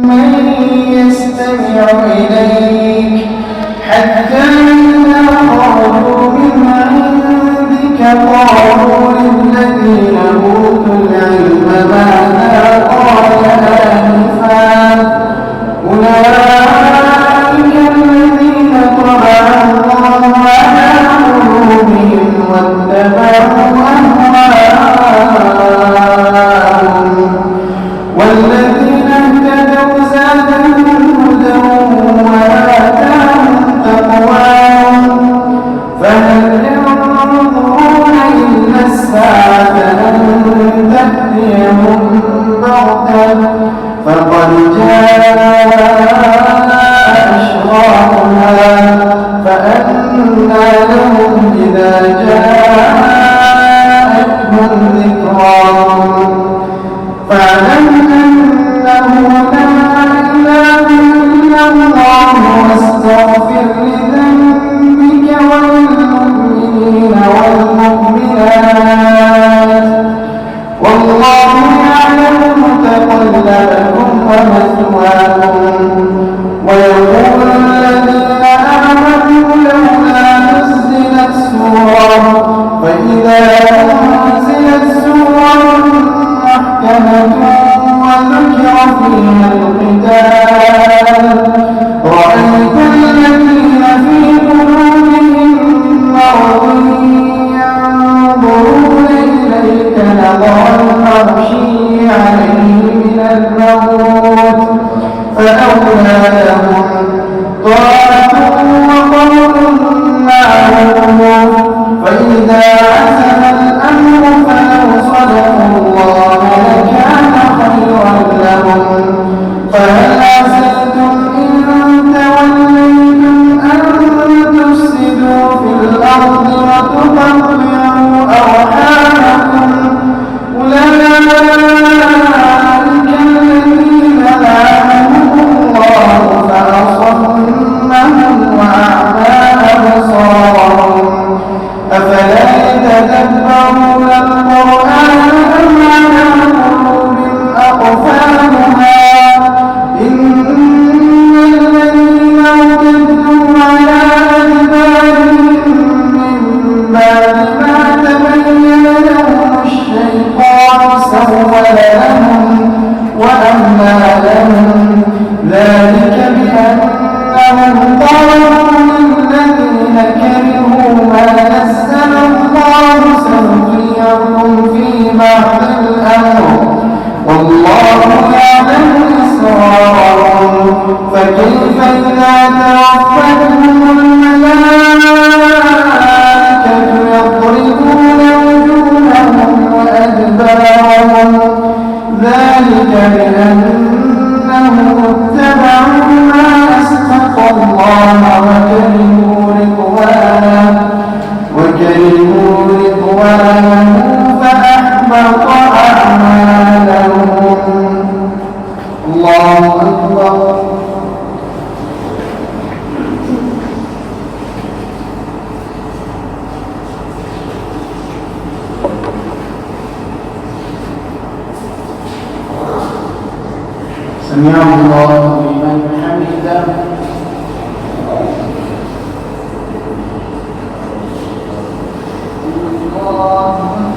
من يستمع إليك حتى إذا خرجوا من عندك قالوا للذين أوتوا العلم ماذا قال آنفا أولئك الذين طبع الله على قلوبهم واتبعوا أهواءهم والذين اهتدوا زادهم هدى وآتاهم تقواهم فهل ينظرون إلا الساعة أن تأتيهم بغتة فقد جاء أشراطها فأنى لهم إذا جاءتهم ذكراهم فاعلم أنه لا إله إلا الله واستغفر لذنبك وللمؤمنين والمؤمنات والله يعلم متقلبكم ومثواكم ويقول الذين آمنوا لولا نزلت سورة فإذا أنزلت سورة محكمة وذكر فيها القتال رأيت الذين في قلوبهم مرض ينظرون إليك نظر المغشي عليه من الموت فأولى لهم طاعة وقول معروف فإذا عزم الأمر فلو صدقوا الله لكان خيرا لهم فهل عسيتم إن توليتم أن تفسدوا في الأرض وتقطعوا أرحامكم أولئك الذين لعنهم الله فأصمهم وأعمى أبصارهم أفلا يتدبرون القرآن أم على قلوب أقفالها إن الذين ارتدوا على أدبارهم من بعد ما تبين لهم الشيطان سول لهم وأملى لهم ذلك بأنهم قالوا للذين كرهوا ما نزل الله سنطيعكم في بعض الأمر والله يعلم إسرارهم فكيف إذا توفتهم الملائكة يضربون وجوههم وأدبارهم ذلك بأنهم اتبعوا ما أسخط الله وكرهوا رضوانه فأحبط أعمالهم الله أكبر سمع الله لمن حمده الله